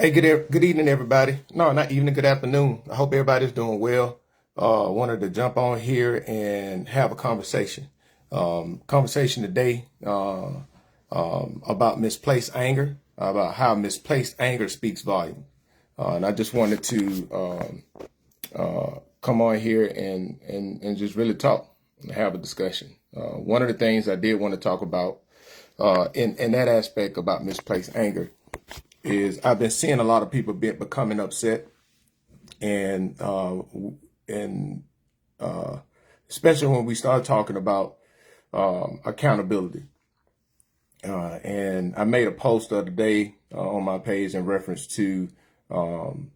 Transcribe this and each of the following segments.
Hey, good evening, everybody. No, not evening, good afternoon. I hope everybody's doing well. Wanted to jump on here and have a conversation. Conversation today about misplaced anger, about how misplaced anger speaks volume. And I just wanted to come on here and just really talk and have a discussion. One of the things I did want to talk about in that aspect about misplaced anger is I've been seeing a lot of people becoming upset, and and uh, especially when we start talking about accountability. And I made a post the other day on my page in reference to um,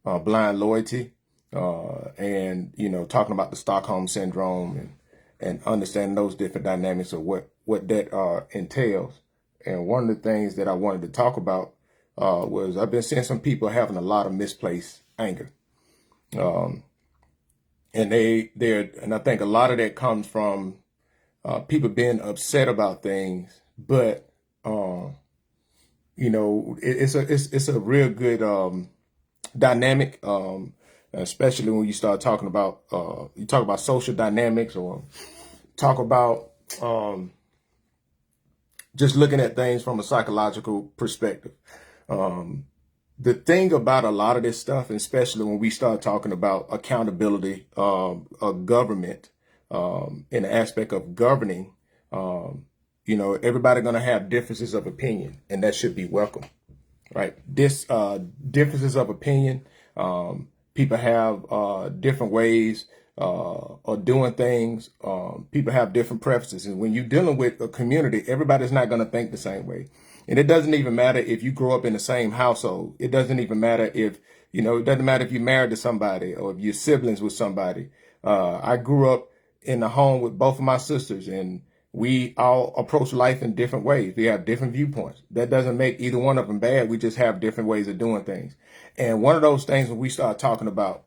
blind loyalty, and talking about the Stockholm syndrome and understanding those different dynamics of what that entails. And one of the things that I wanted to talk about was I've been seeing some people having a lot of misplaced anger, um, and and I think a lot of that comes from people being upset about things, but it's a real good dynamic, especially when you start talking about you talk about social dynamics or talk about um, just looking at things from a psychological perspective. Um, the thing about a lot of this stuff, especially when we start talking about accountability of government, in the aspect of governing, everybody going to have differences of opinion, and that should be welcome, right? This differences of opinion. People have different ways of doing things. People have different preferences, and when you're dealing with a community, everybody's not going to think the same way. And it doesn't even matter if you grow up in the same household. It doesn't even matter if it doesn't matter if you're married to somebody or if you're siblings with somebody. I grew up in a home with both of my sisters, and we all approach life in different ways. We have different viewpoints. That doesn't make either one of them bad. We just have different ways of doing things. And one of those things when we start talking about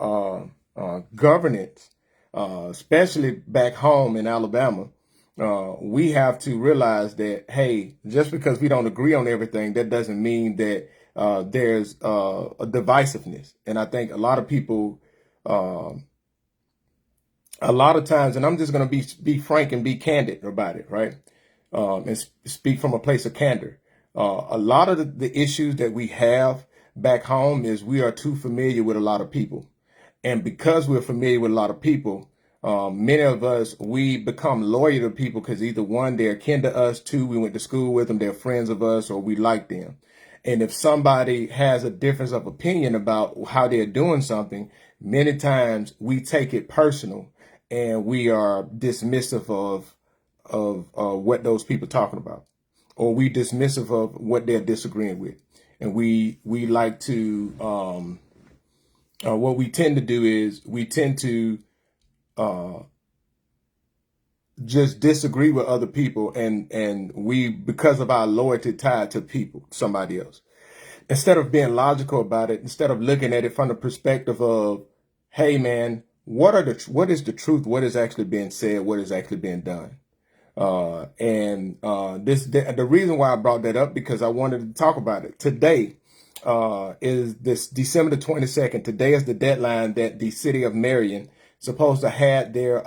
governance, especially back home in Alabama, we have to realize that, hey, just because we don't agree on everything, that doesn't mean that there's a divisiveness. And I think a lot of people, um, a lot of times, and I'm just going to be frank and be candid about it, right? And speak from a place of candor. A lot of the issues that we have back home is we are too familiar with a lot of people. And because we're familiar with a lot of people, many of us, we become loyal to people because either one, they're kin to us, two, we went to school with them, they're friends of us, or we like them. And if somebody has a difference of opinion about how they're doing something, many times we take it personal and we are dismissive of what those people are talking about, or we dismissive of what they're disagreeing with. And we like to what we tend to do is we tend to uh, just disagree with other people, and we, because of our loyalty tied to people, somebody else, instead of being logical about it, instead of looking at it from the perspective of, hey man, what is the truth, what is actually being said, what is actually being done. The reason why I brought that up, because I wanted to talk about it today. Is this December the 22nd. Today is the deadline that the city of Marion supposed to have their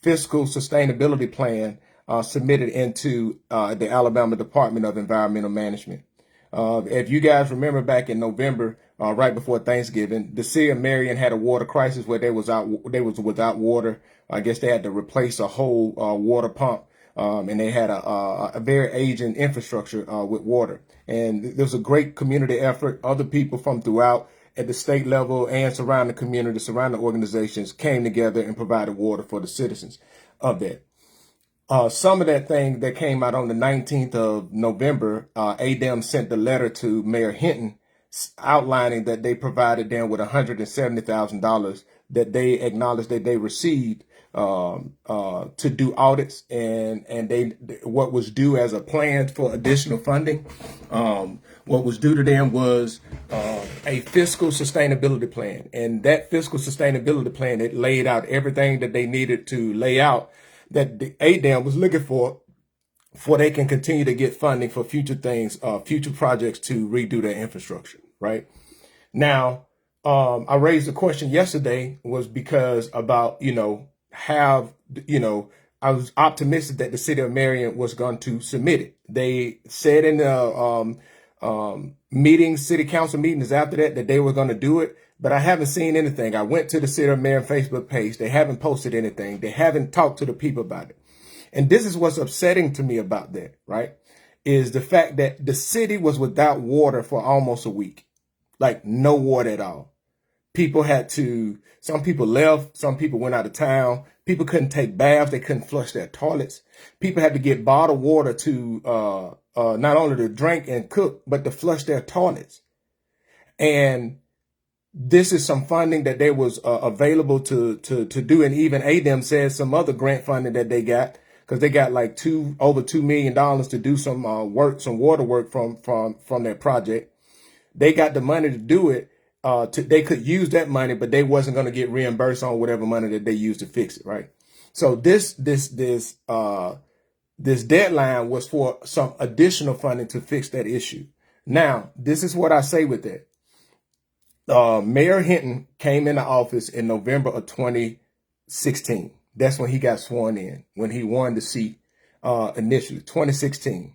fiscal sustainability plan submitted into the Alabama Department of Environmental Management. If you guys remember back in November, right before Thanksgiving, the city of Marion had a water crisis where they was without water. I guess they had to replace a whole water pump, and they had a very aging infrastructure with water. And there was a great community effort. Other people from throughout at the state level and surrounding community, surrounding organizations came together and provided water for the citizens of that. Some of that thing that came out on the 19th of November, ADEM sent the letter to Mayor Hinton outlining that they provided them with $170,000 that they acknowledged that they received to do audits, and they what was due as a plan for additional funding. What was due to them was a fiscal sustainability plan, and that fiscal sustainability plan, it laid out everything that they needed to lay out that the ADAM was looking for they can continue to get funding for future things, future projects to redo their infrastructure. right? Now, I raised a question yesterday was because about, I was optimistic that the city of Marion was going to submit it. They said in the meetings, city council meetings after that they were going to do it, but I haven't seen anything. I went to the city of Marion Facebook page. They haven't posted anything. They haven't talked to the people about it. And this is what's upsetting to me about that, right? Is the fact that the city was without water for almost a week, like no water at all. Some people left, some people went out of town. People couldn't take baths. They couldn't flush their toilets. People had to get bottled water to not only to drink and cook, but to flush their toilets. And this is some funding that there was available to do. And even ADEM says some other grant funding that they got, because they got like over $2 million to do some water work from their project. They got the money to do it. They could use that money, but they wasn't going to get reimbursed on whatever money that they used to fix it, right? So this deadline was for some additional funding to fix that issue. Now, this is what I say with that. Mayor Hinton came into office in November of 2016. That's when he got sworn in, when he won the seat initially, 2016,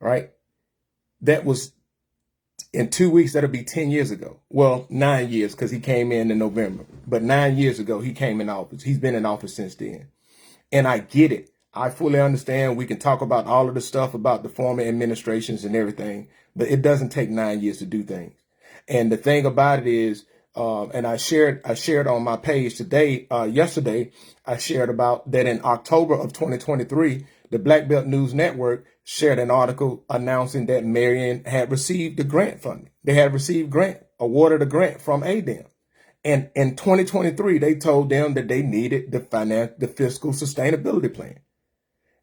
right? That was in 2 weeks, that'll be 10 years ago. Well, 9 years, because he came in November. But 9 years ago, he came in office. He's been in office since then. And I get it. I fully understand. We can talk about all of the stuff about the former administrations and everything, but it doesn't take 9 years to do things. And the thing about it is, and I shared on my page yesterday, I shared about that in October of 2023, the Black Belt News Network shared an article announcing that Marion had received the grant funding. They had received awarded a grant from ADEM. And in 2023, they told them that they needed the fiscal sustainability plan.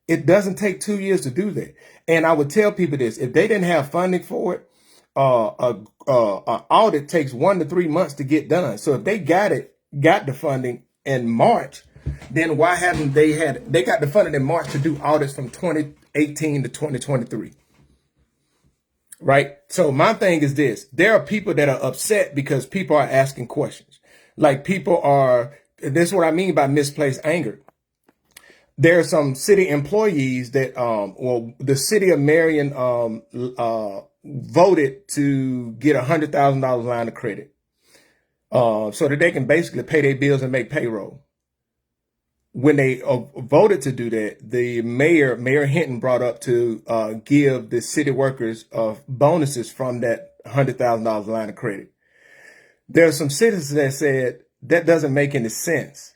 It doesn't take 2 years to do that. And I would tell people this: if they didn't have funding for it, an audit takes 1 to 3 months to get done. So if they got the funding in March, then why haven't they got the funding in March to do audits from 2018 to 2023? Right? So my thing is this: there are people that are upset because people are asking questions. Like this is what I mean by misplaced anger. There are some city employees that, the city of Marion voted to get $100,000 line of credit so that they can basically pay their bills and make payroll. When they voted to do that, the Mayor Hinton brought up to give the city workers bonuses from that $100,000 line of credit. There are some citizens that said that doesn't make any sense.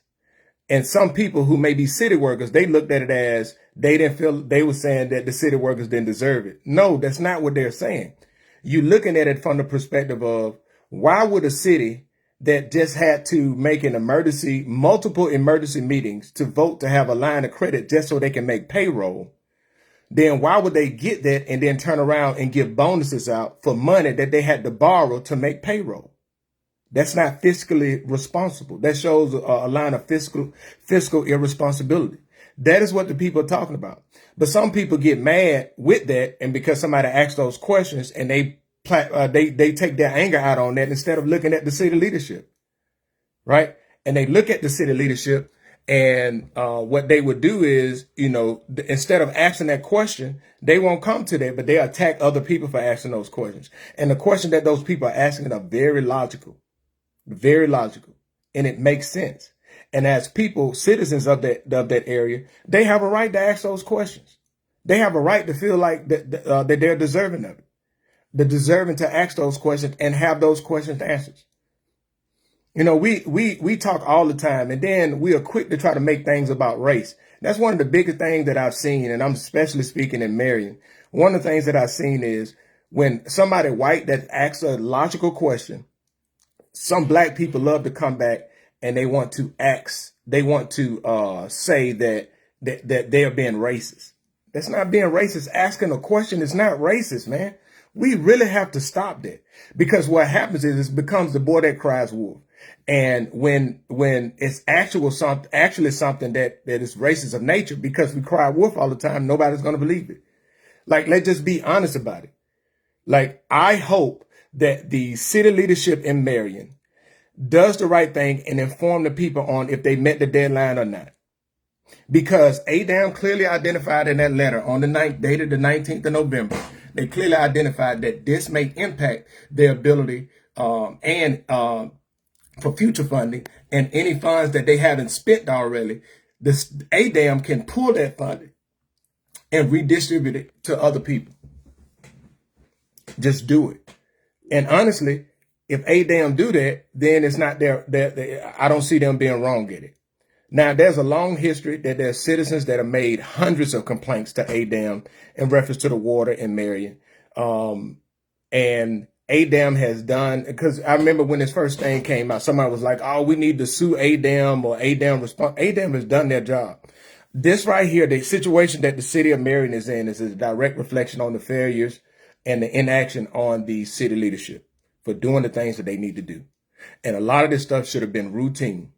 And some people who may be city workers, they looked at it as they were saying that the city workers didn't deserve it. No, that's not what they're saying. You're looking at it from the perspective of, why would a city that just had to make multiple emergency meetings to vote to have a line of credit just so they can make payroll, then why would they get that and then turn around and give bonuses out for money that they had to borrow to make payroll? That's not fiscally responsible. That shows a line of fiscal irresponsibility. That is what the people are talking about. But some people get mad with that, and because somebody asks those questions, and they take their anger out on that instead of looking at the city leadership, right? And they look at the city leadership, and what they would do is, instead of asking that question, they won't come to that, but they attack other people for asking those questions. And the question that those people are asking are very logical, and it makes sense. And as citizens of that area, they have a right to ask those questions. They have a right to feel like that they're deserving of it. They're deserving to ask those questions and have those questions answered. We talk all the time, and then we are quick to try to make things about race. That's one of the biggest things that I've seen, and I'm especially speaking in Marion. One of the things that I've seen is when somebody white that asks a logical question, some black people love to come back and they want to say that they are being racist. That's not being racist. Asking a question is not racist, man. We really have to stop that, because what happens is it becomes the boy that cries wolf. And when it's actually something that is racist of nature, because we cry wolf all the time, nobody's going to believe it. Like, let's just be honest about it. Like, I hope that the city leadership in Marion does the right thing and inform the people on if they met the deadline or not. Because ADAM clearly identified in that letter on the 9th, dated the 19th of November, they clearly identified that this may impact their ability for future funding, and any funds that they haven't spent already, this ADAM can pull that funding and redistribute it to other people. Just do it. And honestly, if ADAM do that, then it's not I don't see them being wrong at it. Now, there's a long history that there's citizens that have made hundreds of complaints to ADAM in reference to the water in Marion. And ADAM has done, because I remember when this first thing came out, somebody was like, oh, we need to sue ADAM or ADAM respond. ADAM has done their job. This right here, the situation that the city of Marion is in, is a direct reflection on the failures and the inaction on the city leadership for doing the things that they need to do. And a lot of this stuff should have been routine,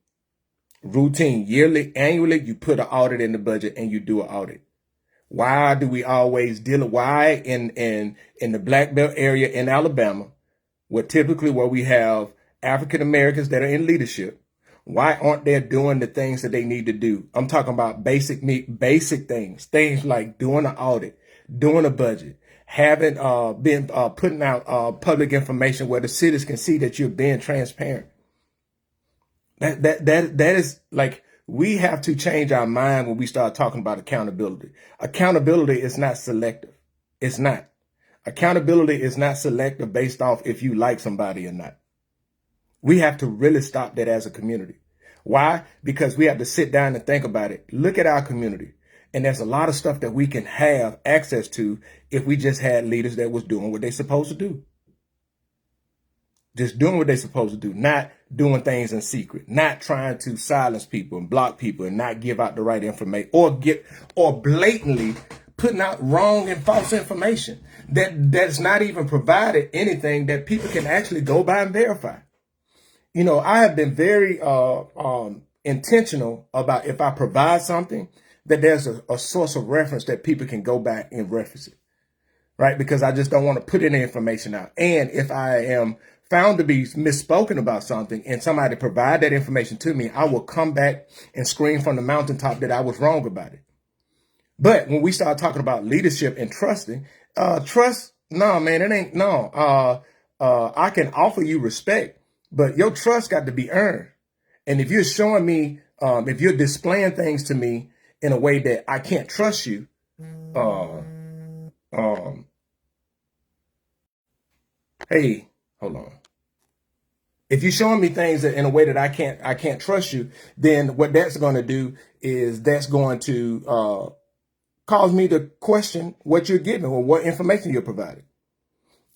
yearly, annually. You put an audit in the budget and you do an audit. Why do we always why in the Black Belt area in Alabama, where we have African Americans that are in leadership, why aren't they doing the things that they need to do? I'm talking about basic things like doing an audit, doing a budget, having been putting out public information where the citizens can see that you're being transparent. That is like, we have to change our mind when we start talking about accountability. Accountability is not selective. It's not. Accountability is not selective based off if you like somebody or not. We have to really stop that as a community. Why? Because we have to sit down and think about it. Look at our community. And there's a lot of stuff that we can have access to if we just had leaders that was doing what they're supposed to do. Just doing what they're supposed to do, not doing things in secret, not trying to silence people and block people and not give out the right information, or blatantly putting out wrong and false information that's not even provided anything that people can actually go by and verify. You know, I have been very intentional about, if I provide something, that there's a source of reference that people can go back and reference it, right? Because I just don't want to put any information out. And if I am found to be misspoken about something and somebody provide that information to me, I will come back and scream from the mountaintop that I was wrong about it. But when we start talking about leadership and trusting, trust, no, man, it ain't, no. I can offer you respect, but your trust got to be earned. And if you're showing me, if you're displaying things to me in a way that I can't trust you, hey, hold on. If you're showing me things in a way that I can't trust you, then what that's going to do is that's going to cause me to question what you're giving or what information you're providing.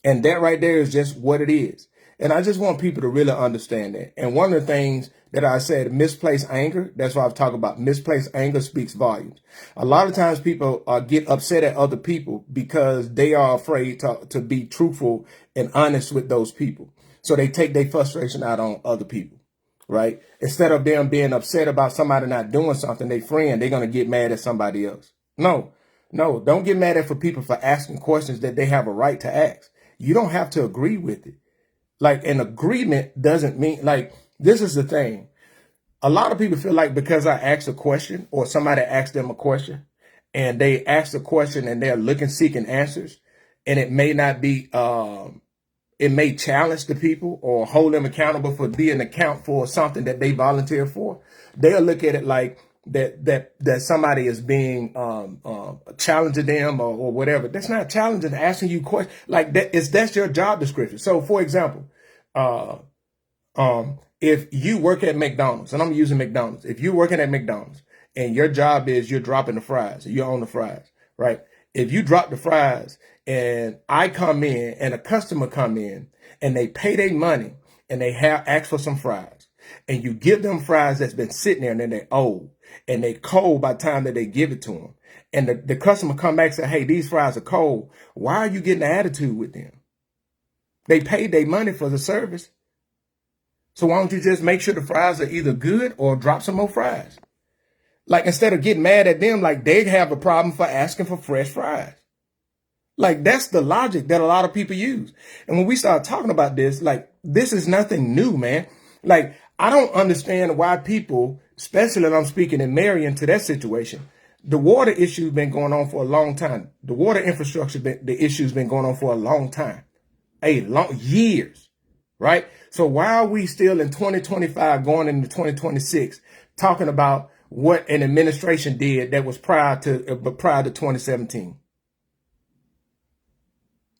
And that right there is just what it is. And I just want people to really understand that. And one of the things that I said, misplaced anger, that's why I've talked about misplaced anger speaks volumes. A lot of times people get upset at other people because they are afraid to be truthful and honest with those people. So they take their frustration out on other people, right? Instead of them being upset about somebody not doing something, they're going to get mad at somebody else. No, don't get mad at people for asking questions that they have a right to ask. You don't have to agree with it. Like, an agreement doesn't mean, like, this is the thing. A lot of people feel like because I asked a question or somebody asked them a question and they asked a question and they're seeking answers, and it may not be, it may challenge the people or hold them accountable for being account for something that they volunteered for. They'll look at it like that somebody is being challenging them or whatever. That's not challenging, asking you questions like that. That's your job description. So, for example, if you work at McDonald's, and I'm using McDonald's, if you're working at McDonald's and your job is you're dropping the fries, you own the fries, right? If you drop the fries and I come in and a customer come in and they pay their money and they ask for some fries, and you give them fries that's been sitting there and then they're old and they cold by the time that they give it to them, and the customer come back and say, hey, these fries are cold. Why are you getting an attitude with them? They paid their money for the service. So why don't you just make sure the fries are either good or drop some more fries? Like, instead of getting mad at them, like they have a problem for asking for fresh fries. Like, that's the logic that a lot of people use. And when we start talking about this, like, this is nothing new, man. Like, I don't understand why people, especially when I'm speaking in Marion to that situation, the water issue been going on for a long time. The water infrastructure, the issue's been going on for a long time, years, right? So why are we still in 2025 going into 2026 talking about what an administration did that was prior to 2017?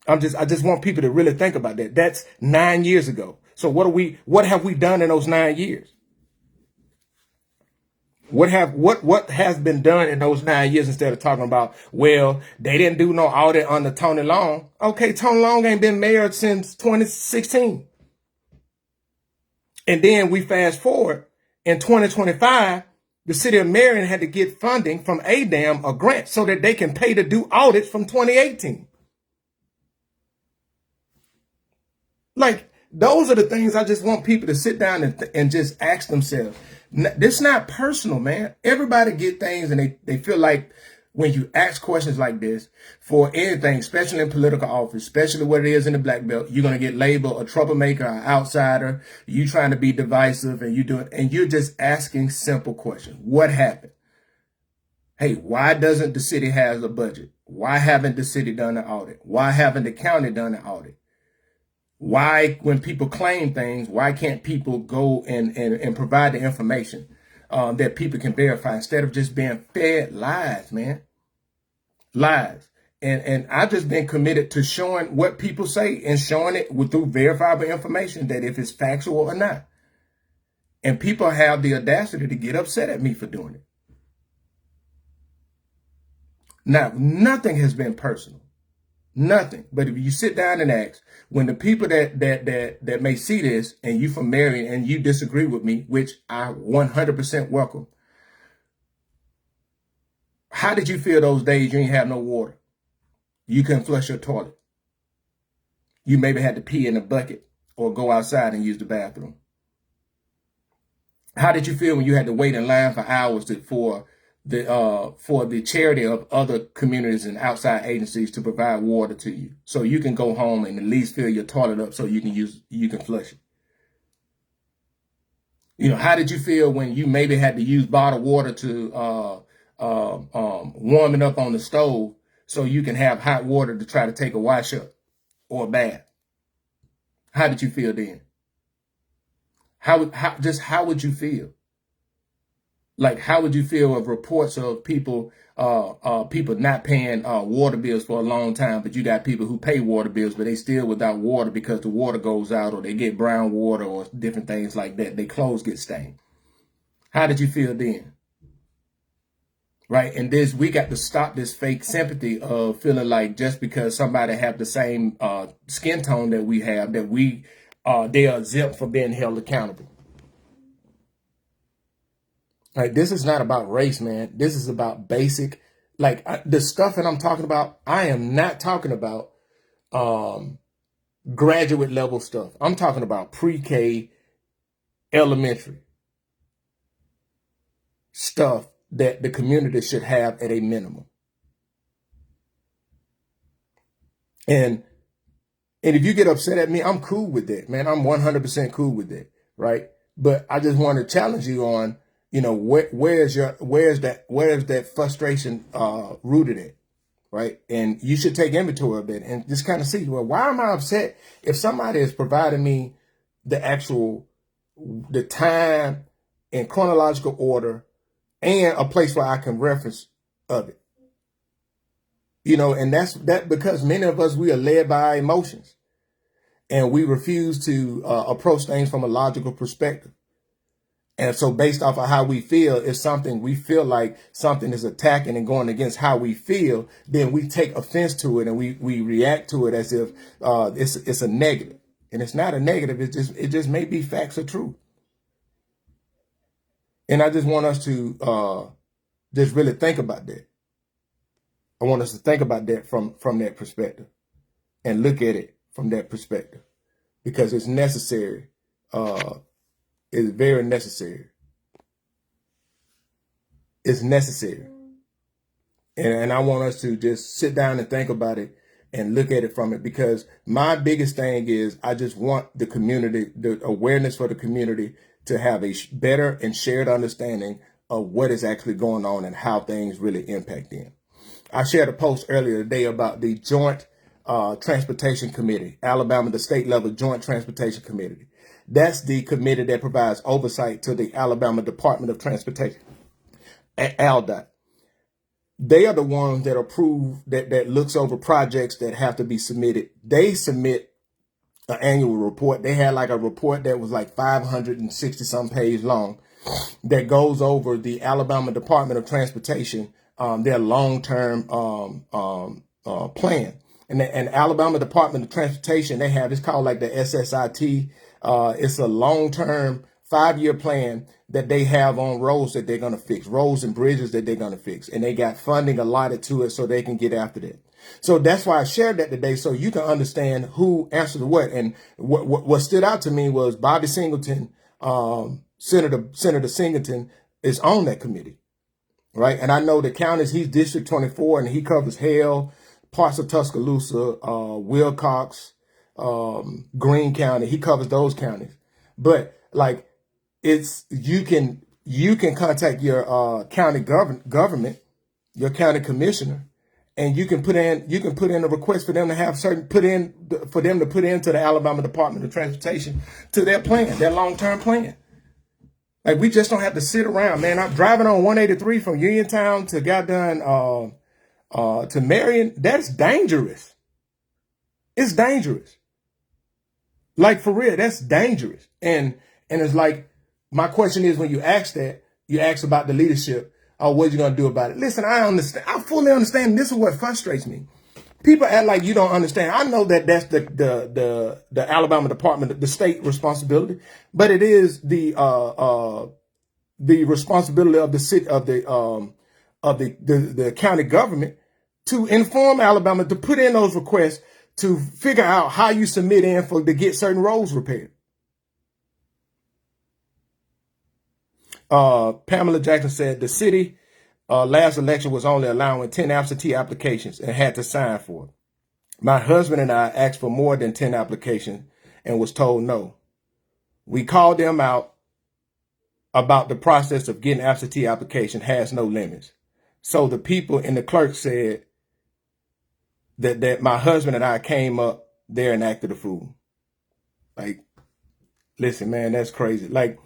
I just want people to really think about that. That's 9 years ago. So what have we done in those 9 years? What has been done in those 9 years instead of talking about, well, they didn't do no audit under Tony Long. Okay, Tony Long ain't been mayor since 2016. And then we fast forward in 2025, the city of Marion had to get funding from ADAM, a grant, so that they can pay to do audits from 2018. Like, those are the things I just want people to sit down and just ask themselves. This is not personal, man. Everybody get things and they feel like when you ask questions like this for anything, especially in political office, especially what it is in the black belt, you're going to get labeled a troublemaker, an outsider, you trying to be divisive, and you're just asking simple questions. What happened? Hey, why doesn't the city have a budget? Why haven't the city done an audit? Why haven't the county done an audit? Why, when people claim things, why can't people go and provide the information that people can verify instead of just being fed lies, man? Lies. And I've just been committed to showing what people say and showing it through verifiable information, that if it's factual or not. And people have the audacity to get upset at me for doing it. Now, nothing has been personal. Nothing. But if you sit down and ask, when the people that may see this and you from Marion and you disagree with me, which I 100% welcome, how did you feel those days you ain't have no water? You couldn't flush your toilet. You maybe had to pee in a bucket or go outside and use the bathroom. How did you feel when you had to wait in line for hours for the charity of other communities and outside agencies to provide water to you, so you can go home and at least fill your toilet up so you can flush it? You know, how did you feel when you maybe had to use bottled water to warm it up on the stove so you can have hot water to try to take a wash up or a bath? How did you feel then? How would you feel? Like, how would you feel of reports of people not paying water bills for a long time, but you got people who pay water bills, but they still without water because the water goes out, or they get brown water or different things like that. Their clothes get stained. How did you feel then? Right? And we got to stop this fake sympathy of feeling like just because somebody have the same skin tone that we have, that they are exempt for being held accountable. Like, this is not about race, man. This is about basic, like, the stuff that I'm talking about. I am not talking about graduate level stuff. I'm talking about pre-K, elementary stuff that the community should have at a minimum. And if you get upset at me, I'm cool with that, man. I'm 100% cool with that, right? But I just want to challenge you on, you know, where's that frustration rooted in, right? And you should take inventory of it and just kind of see, well, why am I upset if somebody is providing me the time in chronological order and a place where I can reference of it? You know, and that's because many of us, we are led by our emotions and we refuse to approach things from a logical perspective. And so based off of how we feel, if something, we feel like something is attacking and going against how we feel, then we take offense to it and we react to it as if it's a negative. And it's not a negative. It just may be facts or truth. And I just want us to just really think about that. I want us to think about that from that perspective and look at it from that perspective, because it's necessary. It's very necessary. It's necessary. And I want us to just sit down and think about it and look at it from it, because my biggest thing is I just want the community, the awareness for the community to have a better and shared understanding of what is actually going on and how things really impact them. I shared a post earlier today about the Joint Transportation Committee, Alabama, the state level Joint Transportation Committee. That's the committee that provides oversight to the Alabama Department of Transportation, ALDOT. They are the ones that approve, that looks over projects that have to be submitted. They submit an annual report. They had like a report that was like 560 some page long that goes over the Alabama Department of Transportation, their long-term plan. And Alabama Department of Transportation, they have, it's called like the SSIT. It's a long-term 5-year plan that they have on roads that they're going to fix, roads and bridges that they're going to fix. And they got funding allotted to it so they can get after that. So that's why I shared that today, so you can understand who answered what. And what stood out to me was Bobby Singleton, Senator Singleton is on that committee, right? And I know the counties, he's District 24, and he covers Hale, parts of Tuscaloosa, Wilcox, Greene County. He covers those counties. But like, it's, you can contact your county government, your county commissioner, and you can put in a request for them to have put into the Alabama Department of Transportation to their plan, their long-term plan. Like, we just don't have to sit around, man. I'm driving on 183 from Uniontown to to Marion. That's dangerous. It's dangerous. Like, for real, that's dangerous. And it's like, my question is, when you ask that, you ask about the leadership. Oh, what are you going to do about it? Listen, I understand. I fully understand. This is what frustrates me. People act like you don't understand. I know that that's the Alabama Department, the state responsibility, but it is the responsibility of the city, of the county government, to inform Alabama, to put in those requests, to figure out how you submit in to get certain roads repaired. Pamela Jackson said the city last election was only allowing 10 absentee applications and had to sign for it. My husband and I asked for more than 10 applications and was told no. We called them out about the process of getting absentee application has no limits. So the people in the clerk said that my husband and I came up there and acted a fool. Like, listen, man, that's crazy. Like,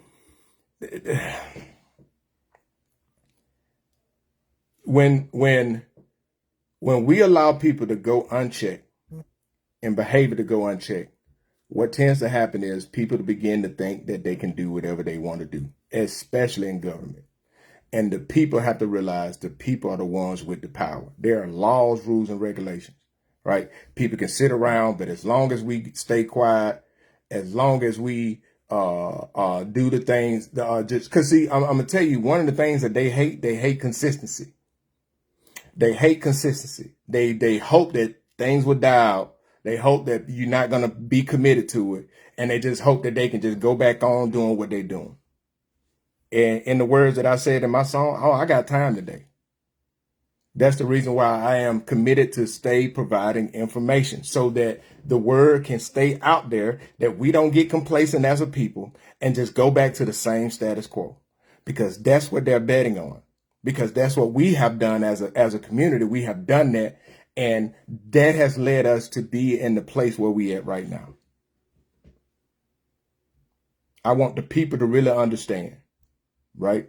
when we allow people to go unchecked and behavior to go unchecked, what tends to happen is people begin to think that they can do whatever they want to do, especially in government. And the people have to realize the people are the ones with the power. There are laws, rules, and regulations, right? People can sit around, but as long as we stay quiet, as long as we do the things that are just, because see, I'm gonna tell you, one of the things that they hate consistency. They hate consistency. They hope that things will die out. They hope that you're not gonna be committed to it, and they just hope that they can just go back on doing what they're doing. And in the words that I said in my song, oh, I got time today. That's the reason why I am committed to stay providing information, so that the word can stay out there, that we don't get complacent as a people and just go back to the same status quo, because that's what they're betting on, because that's what we have done as a community. We have done that, and that has led us to be in the place where we at right now. I want the people to really understand, right?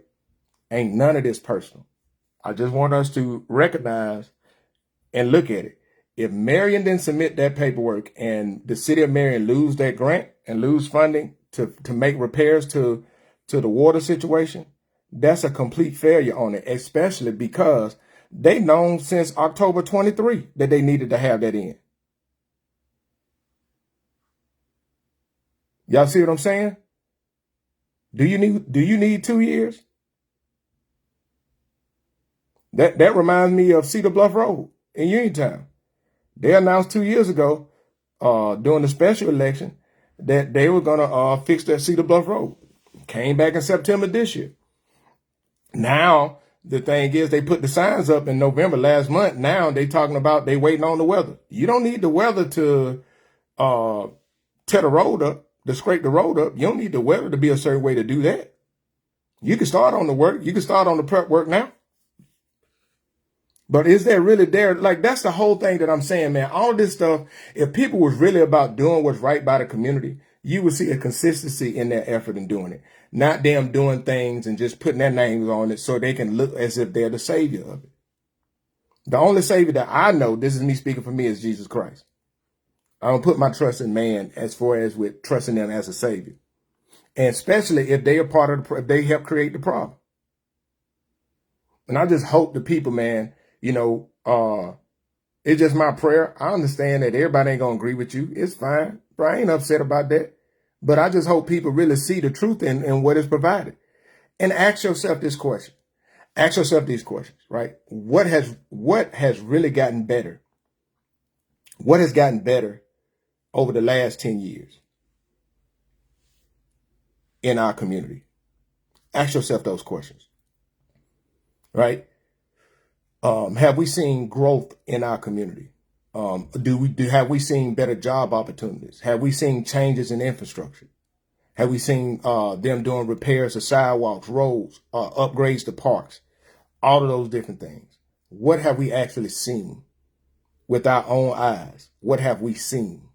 Ain't none of this personal. I just want us to recognize and look at it. If Marion didn't submit that paperwork and the city of Marion lose that grant and lose funding to make repairs to the water situation, that's a complete failure on it, especially because they've known since October 23 that they needed to have that in. Y'all see what I'm saying? Do you need 2 years? That reminds me of Cedar Bluff Road in Uniontown. They announced 2 years ago, during the special election, that they were going to fix that Cedar Bluff Road. Came back in September this year. Now the thing is, they put the signs up in November last month. Now they talking about they waiting on the weather. You don't need the weather to tear the road up, to scrape the road up. You don't need the weather to be a certain way to do that. You can start on the work. You can start on the prep work now. But is there really there? Like, that's the whole thing that I'm saying, man. All this stuff, if people was really about doing what's right by the community, you would see a consistency in their effort in doing it. Not them doing things and just putting their names on it so they can look as if they're the savior of it. The only savior that I know, this is me speaking for me, is Jesus Christ. I don't put my trust in man as far as with trusting them as a savior. And especially if they are part of if they help create the problem. And I just hope the people, man, you know, it's just my prayer. I understand that everybody ain't going to agree with you. It's fine. But I ain't upset about that. But I just hope people really see the truth in what is provided. And ask yourself this question. Ask yourself these questions, right? What has really gotten better? What has gotten better over the last 10 years in our community? Ask yourself those questions, right? Have we seen growth in our community? Have we seen better job opportunities? Have we seen changes in infrastructure? Have we seen them doing repairs to sidewalks, roads, upgrades to parks, all of those different things? What have we actually seen with our own eyes? What have we seen?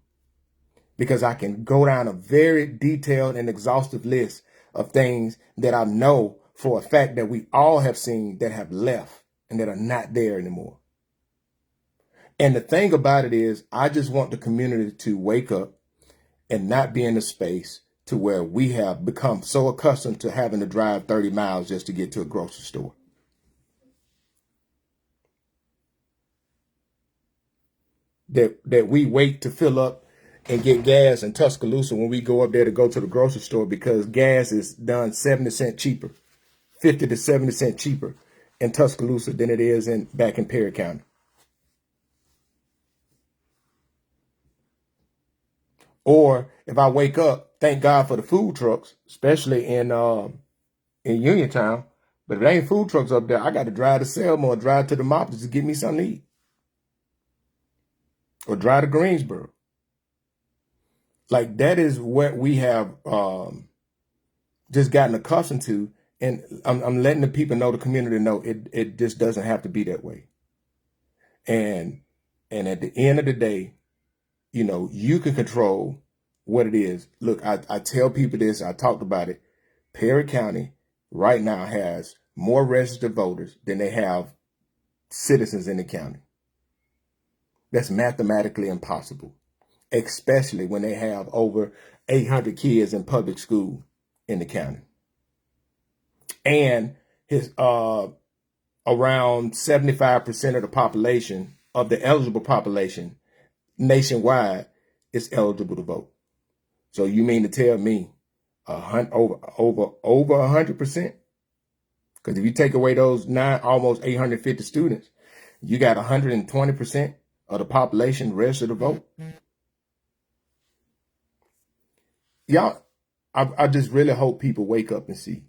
Because I can go down a very detailed and exhaustive list of things that I know for a fact that we all have seen that have left and that are not there anymore. And the thing about it is, I just want the community to wake up and not be in a space to where we have become so accustomed to having to drive 30 miles just to get to a grocery store. That we wait to fill up and get gas in Tuscaloosa when we go up there to go to the grocery store because gas is done 70 cents cheaper, 50 to 70 cents cheaper in Tuscaloosa than it is back in Perry County. Or if I wake up, thank God for the food trucks, especially in Uniontown. But if there ain't food trucks up there, I got to drive to Selma or drive to the Moppers to get me something to eat. Or drive to Greensboro. Like, that is what we have just gotten accustomed to. And I'm letting the people know, the community know, it just doesn't have to be that way. And at the end of the day, you know, you can control what it is. Look, I tell people this, I talked about it. Perry County right now has more registered voters than they have citizens in the county. That's mathematically impossible, especially when they have over 800 kids in public school in the county. And around 75% of the population, of the eligible population nationwide, is eligible to vote. So you mean to tell me over 100%? Because if you take away those almost 850 students, you got 120% of the population registered to vote. Y'all, I just really hope people wake up and see.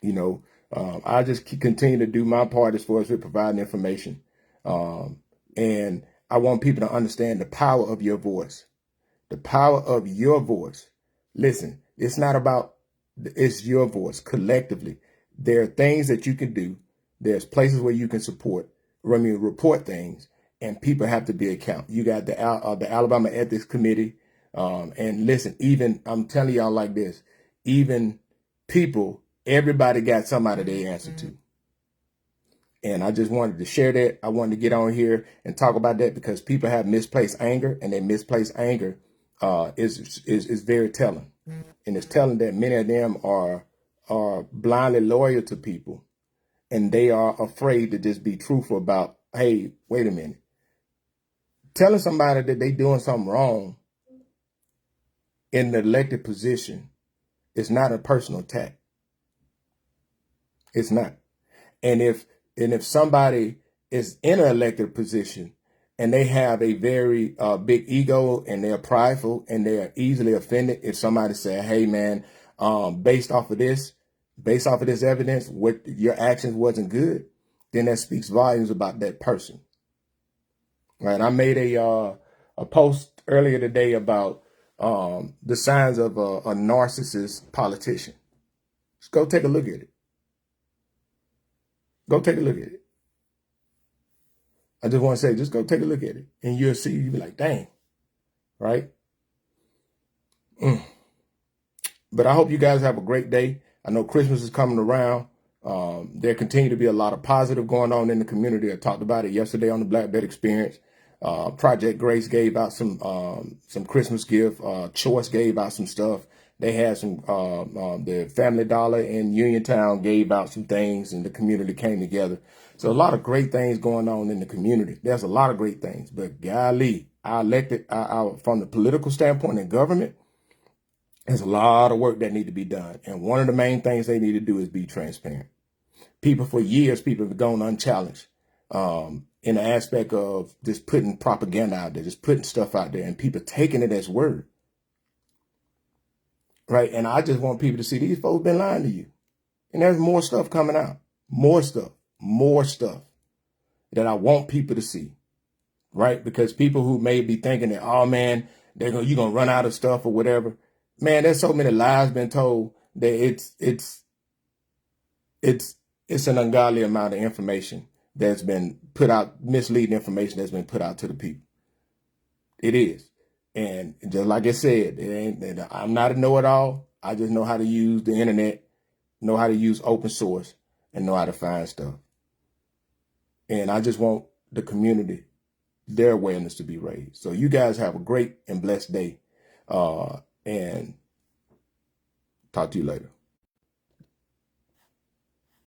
You know, I just continue to do my part as far as with providing information. And I want people to understand the power of your voice. The power of your voice. Listen, it's not about, it's your voice collectively. There are things that you can do. There's places where you can report things, and people have to be accountable. You got the Alabama Ethics Committee. And listen, even, I'm telling y'all like this, even people, everybody got somebody they answer to. And I just wanted to share that. I wanted to get on here and talk about that because people have misplaced anger, and their misplaced anger is very telling. And it's telling that many of them are blindly loyal to people, and they are afraid to just be truthful about, hey, wait a minute. Telling somebody that they doing something wrong in the elected position is not a personal attack. It's not. And if somebody is in an elected position and they have a very big ego and they're prideful and they're easily offended if somebody say, hey man, based off of this, based off of this evidence, what your actions wasn't good, then that speaks volumes about that person. Right? I made a post earlier today about the signs of a narcissist politician. Just go take a look at it. Go take a look at it. I just want to say, just go take a look at it, and you'll see. You'll be like, dang, right? But I hope you guys have a great day. I know Christmas is coming around. There continue to be a lot of positive going on in the community. I talked about it yesterday on the Black Bed Experience. Project Grace gave out some Christmas gift. Choice gave out some stuff. They had some, the Family Dollar in Uniontown gave out some things, and the community came together. So a lot of great things going on in the community. There's a lot of great things, but golly, from the political standpoint in government, there's a lot of work that need to be done. And one of the main things they need to do is be transparent. For years, people have gone unchallenged in the aspect of just putting propaganda out there, just putting stuff out there, and people taking it as word. Right? And I just want people to see these folks been lying to you. And there's more stuff coming out. More stuff that I want people to see. Right? Because people who may be thinking that, oh man, you're going to run out of stuff or whatever. Man, there's so many lies been told that it's an ungodly amount of information that's been put out, misleading information that's been put out to the people. It is. And just like I said, I'm not a know-it-all. I just know how to use the internet, know how to use open source, and know how to find stuff. And I just want the community, their awareness to be raised. So you guys have a great and blessed day. And talk to you later.